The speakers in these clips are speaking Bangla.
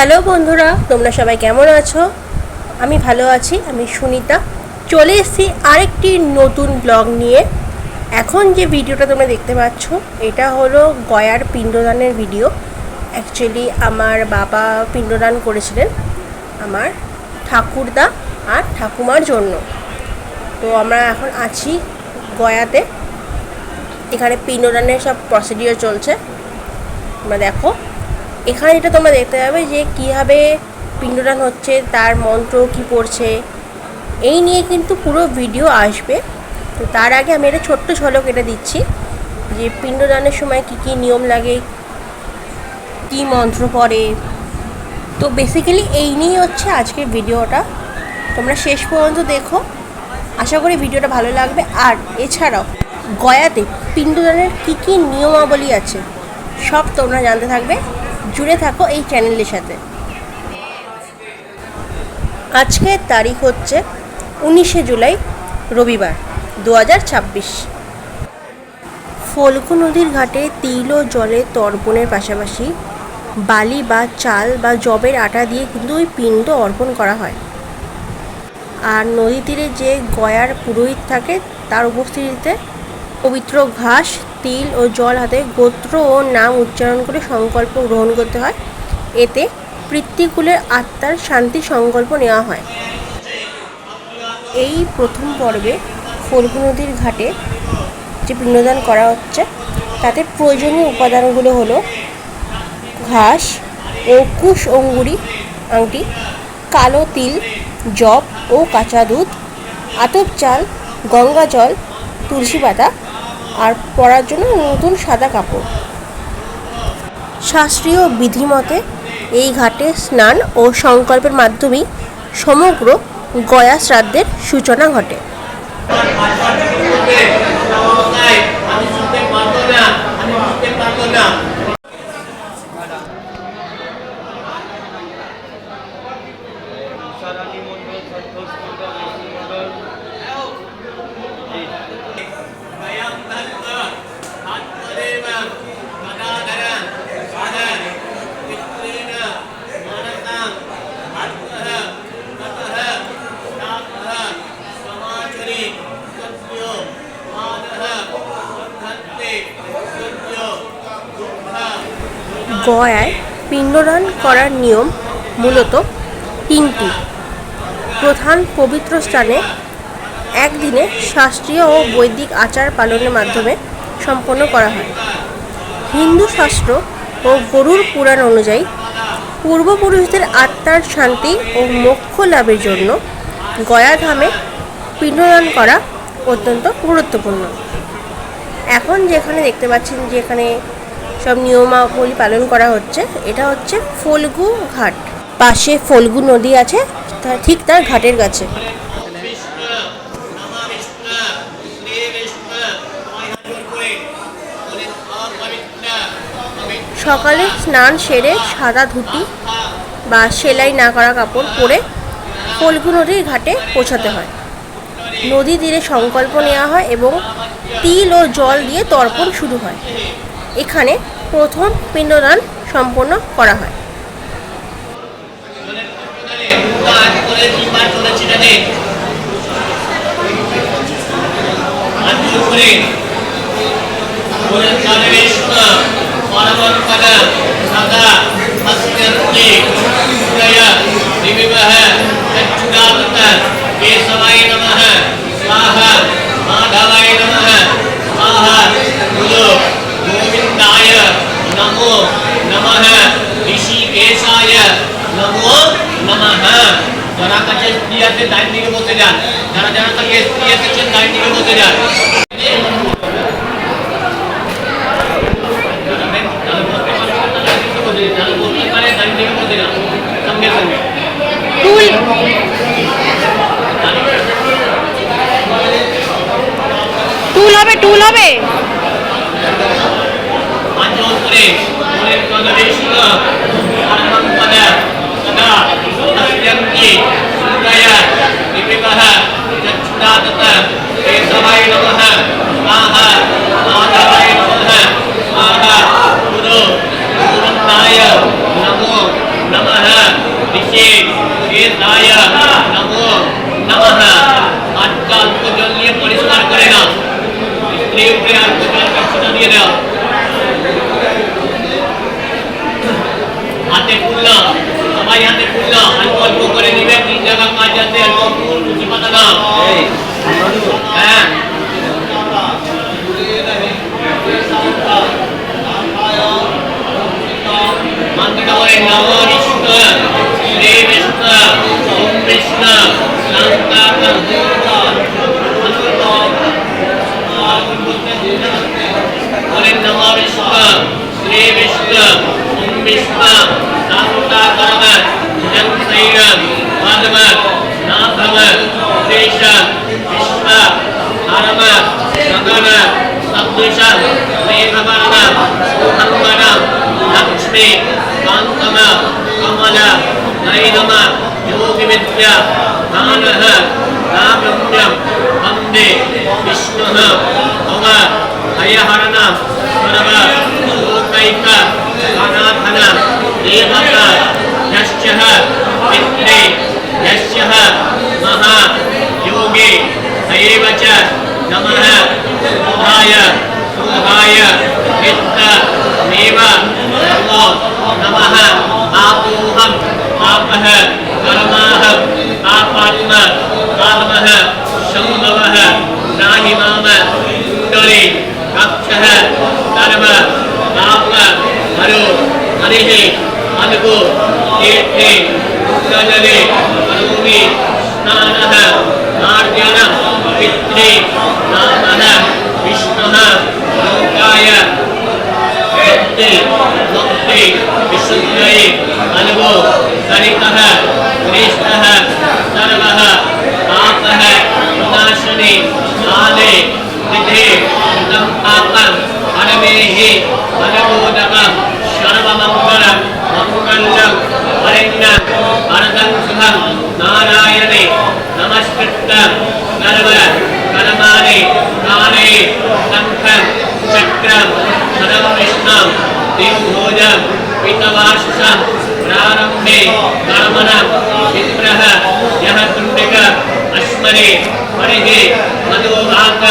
হ্যালো বন্ধুরা, তোমরা সবাই কেমন আছো? আমি ভালো আছি। আমি সুনিতা চলে এসেছি আরেকটি নতুন ব্লগ নিয়ে। এখন যে ভিডিওটা তোমরা দেখতে পাচ্ছ এটা হলো গয়ার পিণ্ডদানের ভিডিও। অ্যাকচুয়ালি আমার বাবা পিণ্ডদান করেছিলেন আমার ঠাকুরদা আর ঠাকুমার জন্য। তো আমরা এখন আছি গয়াতে। এখানে পিণ্ডদানের সব প্রসিডিওর চলছে। তোমরা দেখো এখানে যেটা তোমরা দেখতে পাবে যে কীভাবে পিণ্ডদান হচ্ছে, তার মন্ত্র কী পড়ছে, এই নিয়ে কিন্তু পুরো ভিডিও আসবে। তো তার আগে আমি একটা ছোট্ট ঝলক এটা দিচ্ছি যে পিণ্ডদানের সময় কী কী নিয়ম লাগে, কী মন্ত্র পড়ে। তো বেসিক্যালি এই নিয়ে হচ্ছে আজকের ভিডিওটা। তোমরা শেষ পর্যন্ত দেখো, আশা করি ভিডিওটা ভালো লাগবে। আর এছাড়াও গয়াতে পিণ্ডদানের কী কী নিয়মাবলী আছে সব তোমরা জানতে থাকবে। জুড়ে থাকো এই চ্যানেলের সাথে। আজকের তারিখ হচ্ছে 19শে জুলাই, রবিবার 2026। ফল্গু নদীর ঘাটে তিল ও জলে তর্পণের পাশাপাশি বালি বা চাল বা যবের আটা দিয়ে কিন্তু ওই পিণ্ড অর্পণ করা হয়। আর নদী তীরে যে গয়ার পুরোহিত থাকে তার উপস্থিতিতে পবিত্র ঘাস, তিল ও জল হাতে গোত্র ও নাম উচ্চারণ করে সংকল্প গ্রহণ করতে হয়। এতে পিতৃকুলের আত্মার শান্তি সংকল্প নেওয়া হয়। এই প্রথম পর্বে ফল্গু নদীর ঘাটে যে পিণ্ডদান করা হচ্ছে তাতে প্রয়োজনীয় উপাদানগুলো হলো ঘাস ও কুশ অঙ্গুরি আংটি, কালো তিল, যব ও কাঁচা দুধ, আতপ চাল, গঙ্গা জল, তুলসী পাতা আর পরার জন্য নতুন সাদা কাপড়। শাস্ত্রীয় বিধিমতে এই ঘাটে স্নান ও সংকল্পের মাধ্যমেই সমগ্র গয়া শ্রাদ্ধের সূচনা ঘটে। গয়ায় পিণ্ডদান করার নিয়ম মূলত তিনটি। প্রধান পবিত্র স্থানে একদিনে শাস্ত্রীয় ও বৈদিক আচার পালনের মাধ্যমে সম্পন্ন করা হয়। হিন্দু শাস্ত্র ও গরুড় পুরাণ অনুযায়ী পূর্বপুরুষদের আত্মার শান্তি ও মোক্ষ লাভের জন্য গয়াধামে পিণ্ডদান করা অত্যন্ত গুরুত্বপূর্ণ। এখন যেখানে দেখতে পাচ্ছেন যে এখানে সব নিয়মাবলী পালন করা হচ্ছে, এটা হচ্ছে ফল্গু ঘাট। পাশে ফল্গু নদী আছে, ঠিক তার ঘাটের কাছে। সকালে স্নান সেরে সাদা ধুতি বা সেলাই না করা কাপড় পরে ফল্গু নদীর ঘাটে পৌঁছাতে হয়। নদী তীরে সংকল্প নেওয়া হয় এবং তিল ও জল দিয়ে তর্পণ শুরু হয়। এখানে প্রথম পিণ্ডদান সম্পন্ন করা হয়। नमो नमः ऋषिकेशाय नमो नमः। যারা কাছে স্ত্রী আছে ডাইন দিকে বসে যান, যারা যারা কাছে স্ত্রী এসেছেন ডাইন দিকে বসে যান। টুল হবে, টুল হবে। नमो नमः কেশায় নমো নমঃ। হাতটা অল্প জল নিয়ে পরিষ্কার করে নাও। স্ত্রী উপরে অল্প জল কিছুটা দিয়ে দাও। হাতে ফুল নাও, সবাই হাতে ফুল নাও, অল্প অল্প করে নিবে। 3 জায়গা 5 হাতে অল্প ফুল তুলসী পাতা নাও। হ্যাঁ মন্ত্রটা বলে নমো বিষ্ণু শ্রী বিষ্ণু ওম বিষ্ণু শান্তাকার বলেন নমো বিষ্ণু শ্রী বিষ্ণু ওম বিষ্ণু শান্তাকার জনসৈরম পদ্ম নাথম দেশ বিষ্ণ হরম গগন সদৃশ মেঘবর্ণ সুহংবন লক্ষ্মী কান্তম কমল নৈনম योगी विद्या दानः नागम्यं वन्दे विष्णुः मम भयहरण सर्व लोकैक अनाथन देवत यश्चः पित्रे यश्चः महा योगे सैव च नमः सुधाय सुधाय वित्त मेव नमो नमः आपोहं पापः कर्माः पापात्म कामः शम्भवः नाहि माम कुण्डले कक्षः कर्म पाप हरो हरिः अनगो तीर्थे कुण्डले करोमि स्नानः मार्जनं पित्रे नामः विष्णुः लोकाय मुक्ति मुक्ति विशुद्धये अनगो सरितः श्रेष्ठः सर्वः पापः विनाशने काले विधे तं पापं हरमेहि हरमोदकं सर्वमङ्गल मङ्गलं वरेण्यं वरदं शुभं नारायणे नमस्कृतं सर्व कर्माणि काले शङ्खं चक्रं सदं विष्णुं दिग्भोजं पितवाससं प्रारम्भे कर्मणं विप्रः यः तुण्डिक अस्मरे हरिः मधुवाक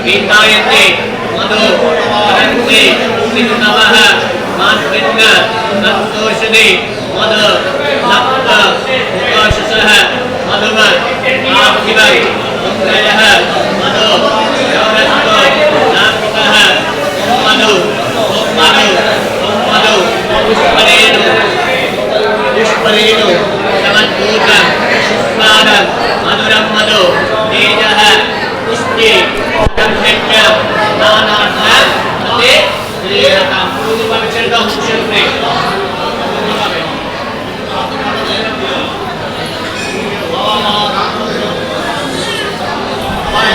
गीतायते मधु परन्ते विष्णवः मात्रिन्न सन्तोषदे मधु लप्त उपाससः मधुम आखिवै उङ्गयः मधु गौरस्तो नापितः मधु मधु मधु पुष्परेणु पुष्परेणु समद्भूतं पुष्पाणं मधुरं मधु तेजः पुष्टे ब्रह्मण्यं नानार्थं ते श्रीरकं पूर्वविचरणं शुभे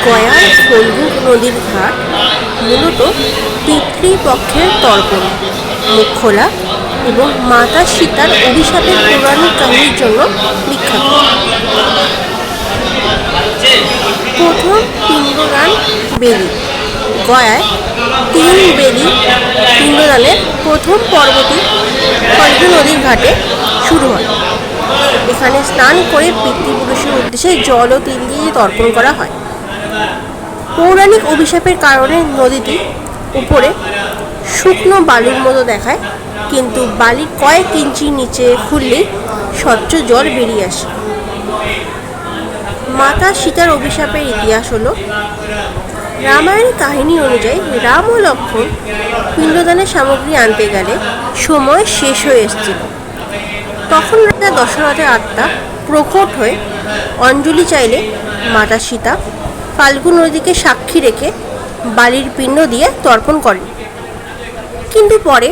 গয়ার ফল্গু নদীর ঘাট মূলত পিতৃপক্ষের তর্পণ, মুখ খোলা এবং মাতা সীতার অভিশাপের পৌরাণিক কাহিনীর জন্য বিখ্যাত। প্রথম পিণ্ডদান বেলি। গয়ায় 3 বেলি পিণ্ডদানের প্রথম পর্বটি ফল্গু নদীর ঘাটে শুরু হয়। এখানে স্নান করে পিতৃপুরুষের উদ্দেশ্যে জল ও তিল দিয়ে তর্পণ করা হয়। পৌরাণিক অভিশাপের কারণে নদীটি উপরে শুকনো বালুর মতো দেখায়, কিন্তু বালির কয়েক ইঞ্চি নিচে খুললেই স্বচ্ছ জল বেরিয়ে আসে। মাতা সীতার অভিশাপের ইতিহাস হলো, রামায়ণ কাহিনী অনুযায়ী রাম ও লক্ষ্মণ পিণ্ডদানের সামগ্রী আনতে গেলে সময় শেষ হয়ে এসেছিল। তখন রাজা দশরথের আত্মা প্রকট হয়ে অঞ্জলি চাইলে মাতা সীতা ফাল্গু নদীকে সাক্ষী রেখে বালির পিণ্ড দিয়ে তর্পণ করেন। কিন্তু পরে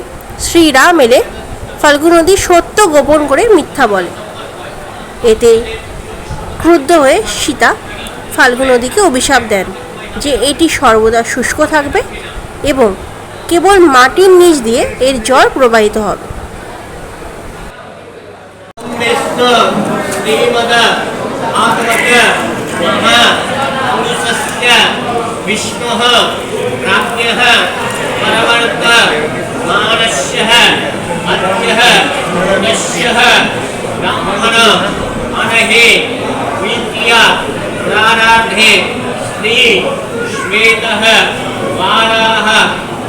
শ্রীরাম এলে ফাল্গু নদীর সত্য গোপন করে মিথ্যা বলে। এতে ক্রুদ্ধ হয়ে সীতা ফাল্গু নদীকে অভিশাপ দেন যে এটি সর্বদা শুষ্ক থাকবে এবং কেবল মাটির নিচ দিয়ে এর জল প্রবাহিত হবে। विष्णुः प्राज्ञः परवर्त मानस्यः अद्यः यस्यः ब्राह्मण दधे श्री श्वेतः वाराः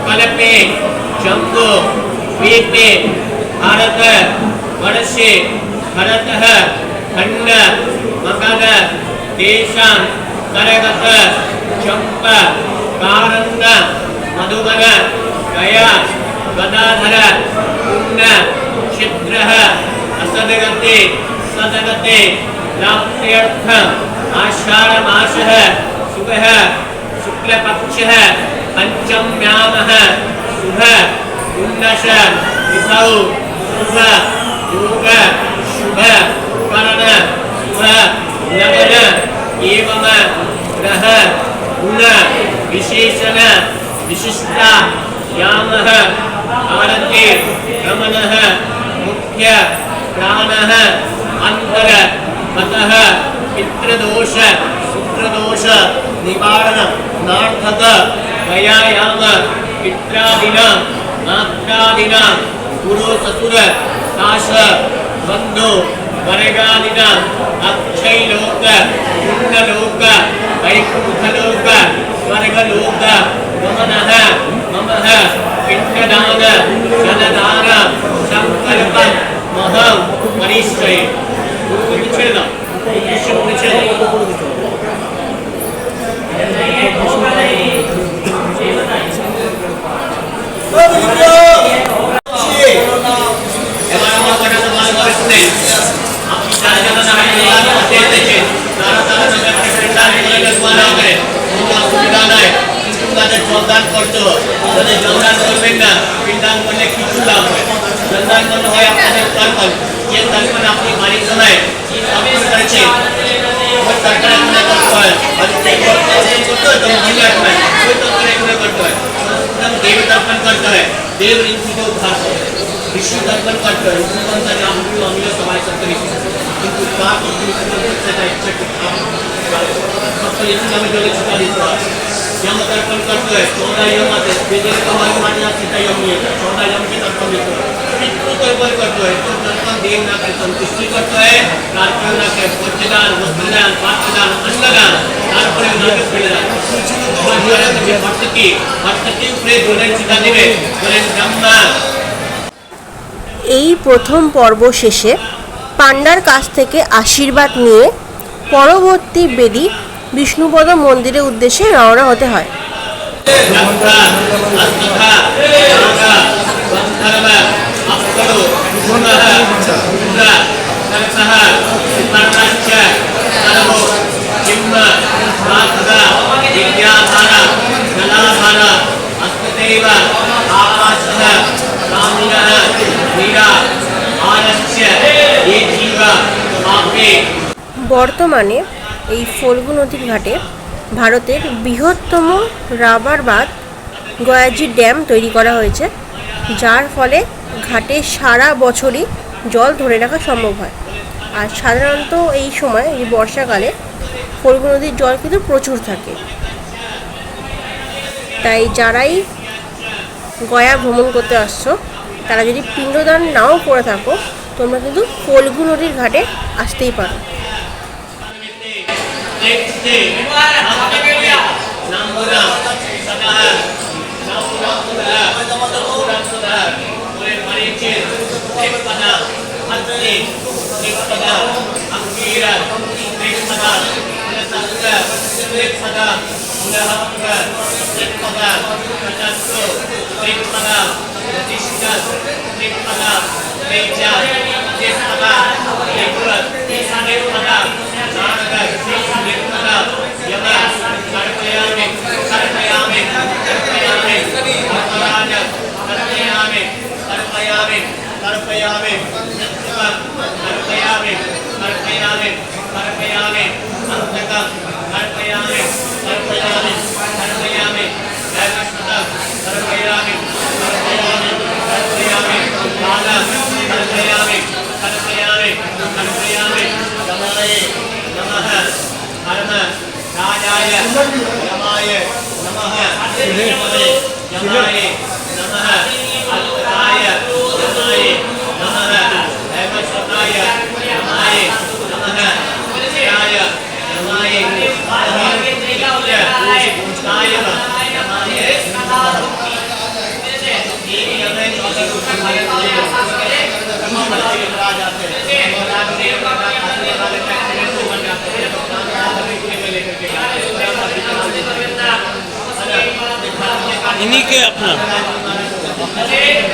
कल्पे जम्बो द्वीपे भारत वर्षे भरतः खंड मगध देशां करगत चंप कारंग मधुबन गया गदाधर पुण्य क्षिद्रः असदगते सदगते प्राप्त्यर्थ आषाढ़ मासः शुभः शुक्लपक्षः पंचम्यामः शुभ उन्नश विसौ शुभ योग शुभ करण शुभ लगन एवं ग्रह गुण विशेषण विशिष्टा यामः भारते रमणः मुख्य प्राणः अंतर मतः पितृदोष शुक्रदोष निवारण नार्थक व्यायाम पित्रादिना मात्रादिना गुरु ससुर काश बंधु वर्गादिना अक्षय लोक पुण्यलोक वैकुंठलोक स्वर्गलोक गमनः ममः पिंडदान जलदान संकल्प महं परिश्रय ছেড়ে এবার আমার কথাটা ভালো করে শুনে আপনি যারা যারা নারী এসেছেন তারা তারা করে কোনো অসুবিধা নাই কিন্তু তাদের জলদান করতে হয় যদি জলদান করবেন না পিণ্ডদান করলে কিছু লাভ হয় জলদান করলে হয় আপনাদের তর্পণ যে তর্পণ আপনি বাড়ির সময় তর্পণ করেছেন ওই তর্পণ এখানে করতে হয় করতে হয় তো মহিলা এখানে ওই তর্পণ এখানে করতে হয় দেব তর্পণ করতে হয় দেব ঋষিকেও ভাস হয় ঋষি তর্পণ করতে হয় ঋষিমন্ত্রের নামগুলো আমিও সবাই করতে ঋষি কিন্তু তার সেটা ইচ্ছে করতে ইসলামে জলে ছুটা দিতে হয় यम तर्पण करते हैं 14 यम आते वेदों का हमारे माने आप सीता यम नहीं है 14 यम के तर्पण देते हैं पितृ तर्पण करते हैं तो तर्पण देव ना के संतुष्टि करते हैं प्रार्थना ना के वस्त्रदान वस्त्रदान पात्रदान अन्नदान तारपरे ना के पिंडदान हमारे के भक्ति ऊपर जोड़े चिता दिवे बोले ब्रह्मा এই প্রথম পর্ব শেষে পান্ডার কাছ থেকে আশীর্বাদ নিয়ে পরবর্তী বেদি বিষ্ণুপদ মন্দিরের উদ্দেশ্যে রওনা হতে হয়। বর্তমানে এই ফল্গু নদীর ঘাটে ভারতের বৃহত্তম রাবার বাঁধ গয়াজি ড্যাম তৈরি করা হয়েছে, যার ফলে ঘাটে সারা বছরই জল ধরে রাখা সম্ভব হয়। আর সাধারণত এই সময় এই বর্ষাকালে ফল্গু নদীর জল কিন্তু প্রচুর থাকে, তাই যারাই গয়া ভ্রমণ করতে আসছো তারা যদি পিণ্ডদান নাও করে থাকো তোমরা কিন্তু ফল্গু নদীর ঘাটে আসতেই পারো। नमः इन्हीं के अपना है